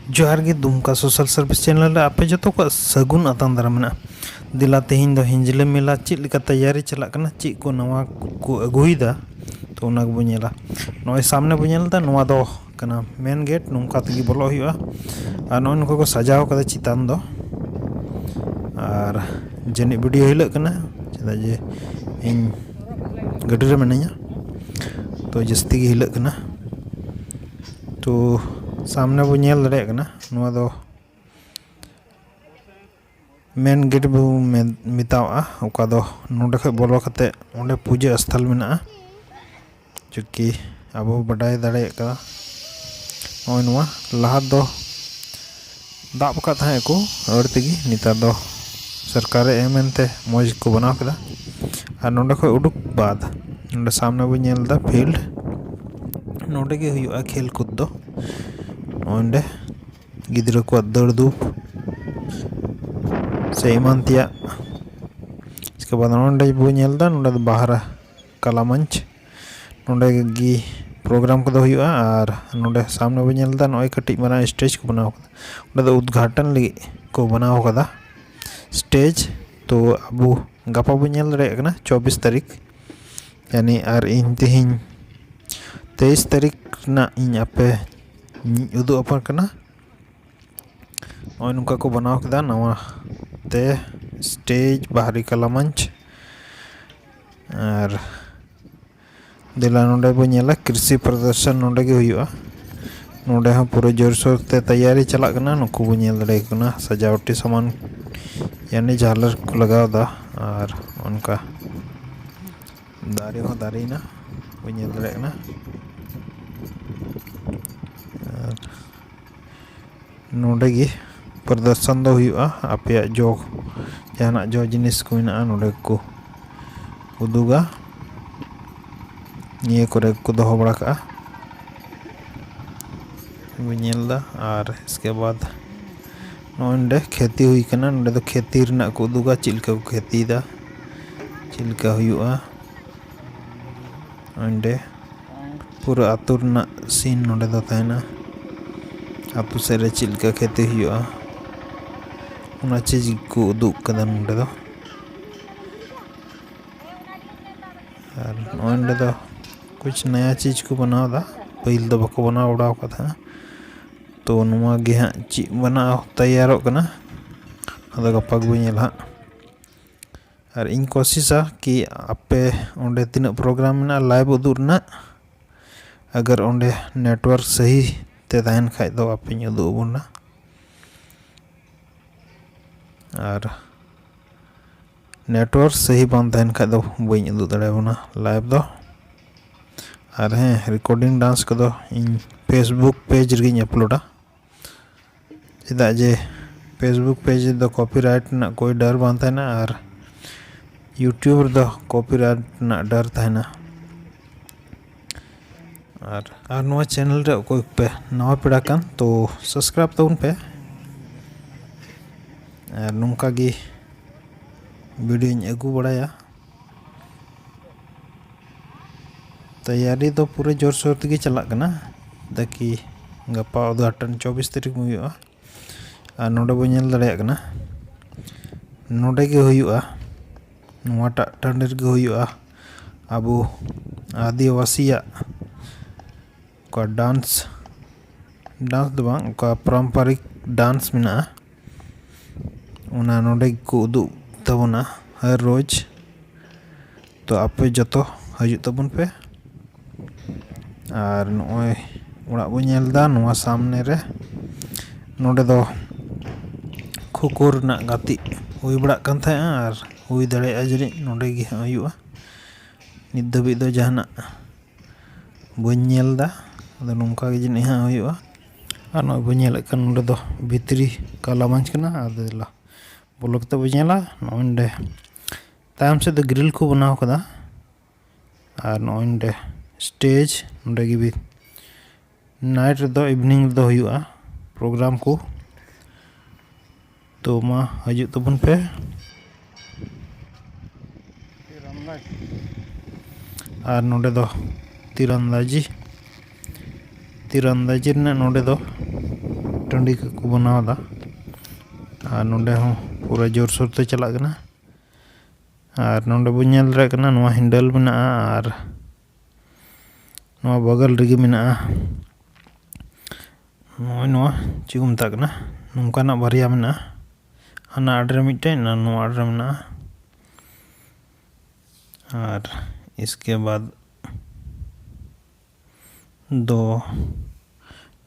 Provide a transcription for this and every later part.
जोहार गे Dumka social service channel आपे जो को सगुन आतान दारा दिला तेहिं दो हिंजले मेला चेक लेका तैयारी चला कना चेक को नवा को अगुईदा तो उना बो नेला नय सामने बो नेलदा नवा दो कना मेन गेट नोंका तगी बोलो हुआ और नय नुका को सजाव कदा चितान दो और जनी वीडियो हिलक कना चेदा जे इन गड्डी रे मिनाया तो जस्ती गे हिलक कना तो सामने बो नेल दड़े कना नवा दो मेन गेट बो मितावा ओका दो नोडे ख बोलो कते ओंडे पूजा स्थल मेना चुकी अब बडाय दड़े का नय नवा लहा दो दाब का थाए को और तेगी निता दो सरकार एमएनते मौज को बनाव कदा और नोडे ख उडुक बाद नोडे सामने बो नेलदा फील्ड नोडे गे हुआ खेल कूद दो ओंडे गिद्रा को दौड़ धूप से ईमान तिया इसके बाद नोंडे बो नेलदा नोंडे बाहर कला मंच नोंडे गी प्रोग्राम को हुआ और नोंडे सामने बो नेलदा नय कटिज मारा स्टेज को बनाव कदा ओंडे उद्घाटन लगी को बनाव कदा स्टेज तो अबू गापा बो नेल दड़े कना 24 तारीख यानी और इन तिहिं 23 तारीख ना इन आपे उदू अपन कना नय नुका को बनाव कदा नवा ते स्टेज बाहरी कला मंच और दिला नोंडे बो नेला कृषि प्रदर्शन नोंडे गे हुआ नोंडे हम पूरे जोरसोर ते तैयारी चला कना नुकु बो नेल दड़े कना सजावटी सामान यानी झालर को लगाव दा और उनका दारे हो दारेना बो नेल दड़े कना नोंडे गे प्रदर्शन दो हुआ आपे जो जहाना जो जिनिस को मेना नोंडे को उदुगा निये करे को दोहो बड़ा का नेलदा और इसके बाद नोंडे खेती हुई कना नोंडे दो खेती रना को उदुगा चिलका को खेती दा चिलका हुआ ओंडे पूरा आतुर रना सीन नोंडे दो ताहेना आतु सेरे चिलका खेती हुआ उना चीज को उदुग कदा नोंडे दो और नोंडे दो कुछ नया चीज को बनाव दा पहिल दो बको बनाव उड़ाव कथा तो नुआ गे हां ची बनाव तैयारो कना अदा गपा गो नेल हां और इन कोशिशा कि आपे ओंडे तीना प्रोग्राम मेना लाइव उदुग रना अगर ओंडे नेटवर्क सही ते ताहन खाय दो आपे उदुग बोना और नेटवर्क सही बान ताहन खाय दो बई उदुग दड़े बोना लाइव दो और हाँ रिकॉर्डिंग डांस को दो इन फेसबुक पेज रे अपलोडा चेदा जे फेसबुक पेज दो कॉपीराइट ना कोई डर बान थाना और यूट्यूब दो कॉपीराइट ना डर थाना और नवा चैनल रे कोई पे नवा पेड़ा कान तो सब्सक्राइब तबन पे और नोंका गी वीडियो इन अगू बड़ाया तैयारी तो पूरे जोर शोर तगी चला कना ताकि गपा उद्घाटन 24 तारीख में हुआ और नोडे बो नेल दड़े कना नोडे गे हुआ नवाटा टांडर गे हुआ अबो आदिवासिया का डांस दो बांग का पारंपरिक डांस मेना उना नोडे को उदुग तबना हर रोज तो आपे जतो हजू तबन पे और नय उड़ा बो नेलदा नवा सामने रे नोडे दो खोखो रना गाति हुई बड़ा कान था और हुई दड़े जरी नोडे गे हुआ नित धाबी दो जहाना बई नेलदा अदो नोंका गे जनी हां हुआ और नय बो नेल कन नोडे दो भितरी काला मंच कना आदला बोलक तो बो नेला नोंडे तायम से दो ग्रिल को बनाव कदा और नोंडे स्टेज नोंडे गे भी नाइट दो इवनिंग दो हुआ प्रोग्राम को तो मा हजू तबन पे और नोंडे दो तीरंदाजी रना नोंडे दो ᱴᱟᱺᱰᱤ ᱠᱚᱠᱚ ᱵᱮᱱᱟᱣ ᱮᱫᱟ ᱟᱨ ᱱᱚᱰᱮ ᱦᱚᱸ ᱯᱩᱨᱟᱹ ᱡᱳᱨᱥᱳᱨ ᱛᱮ ᱪᱟᱞᱟᱜ ᱠᱟᱱᱟ ᱟᱨ ᱱᱚᱰᱮ ᱵᱚᱱ ᱧᱮᱞ ᱫᱟᱲᱮᱭᱟᱜ ᱠᱟᱱᱟ ᱱᱚᱣᱟ ᱦᱮᱱᱰᱮᱞ ᱢᱮᱱᱟᱜᱼᱟ ᱟᱨ ᱱᱚᱣᱟ ᱵᱟᱜᱟᱞ ᱨᱮᱜᱮ ᱢᱮᱱᱟᱜᱼᱟ ᱱᱚᱣᱟ ᱪᱮᱫ ᱠᱚ ᱢᱮᱛᱟᱜ ᱠᱟᱱᱟ ᱱᱚᱝᱠᱟᱱᱟᱜ ᱵᱟᱨᱭᱟ ᱢᱮᱱᱟᱜᱼᱟ ᱦᱟᱱᱟ ᱟᱲᱮᱨᱮ ᱢᱤᱫᱴᱮᱱ ᱟᱨ ᱱᱚᱣᱟ ᱟᱲᱮᱨᱮ ᱢᱮᱱᱟᱜᱼᱟ और इसके बाद दो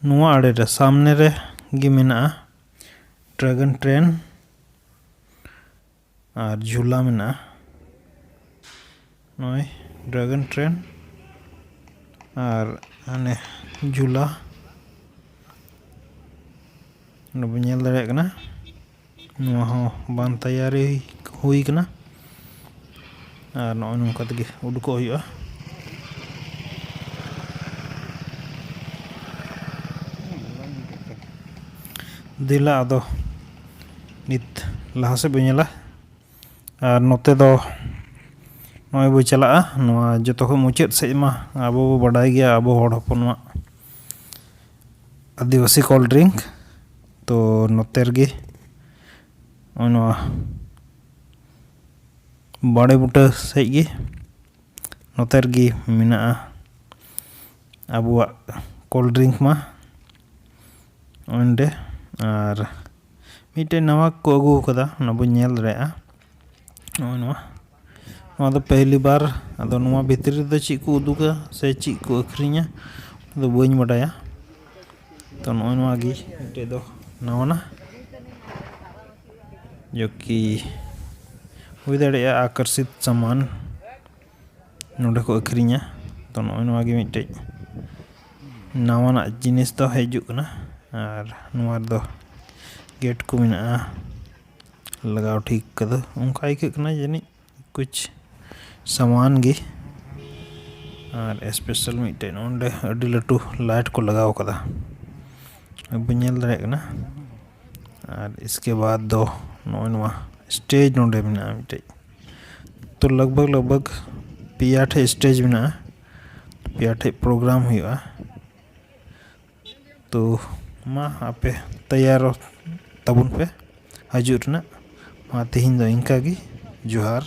नुआ आड़े रे सामने रे गी मेना ड्रैगन ट्रेन और झूला मेना नॉय ड्रैगन ट्रेन और अने झूला नबो नेल दाड़े कना नुआ हो बान तैयारी हुई कना और नॉय नोंका तेगे उडुको हुआ दिला आदो नित लहा से बनेला और नोते दो नॉय बो चला नोआ जतो को मुचाद से मा आबो बो बाडाय गया आबो हड़ हपन मा आदिवासी कोल्ड ड्रिंक तो नोतेर गे नोआ बाड़े बुटा से गे नोतेर गे मेना आबुआ कोल्ड ड्रिंक मा ओंडे और मिटे नवा को अगू कदा नबो नेल दाड़ेया नवा दो पहली बार अदो नवा भितरी दो चीज को उदुगा से चीज को अखरिया दो बइन बडाया तो नवा गी मिटे दो नवाना जो कि हुई दाड़ेया आकर्षित सामान नोडे को अखरिया तो नवा गी मिटे नवाना जिनिस दो हेजु कना और नवा दो गेट को मेना लगाव ठीक कदो उनका आइके कना जानी कुछ सामान गे और स्पेशल मिटे नोंडे अडी लटू लाइट को लगाव कदा अब नेल दाड़े कना और इसके बाद दो नवा स्टेज नोंडे मेना मिटे तो लगभग पिया ठे स्टेज मेना पिया ठे प्रोग्राम हुआ तो मा आपे तैयार तबुन पे हजुरना मा तेहिं दो इंका गी जोहार।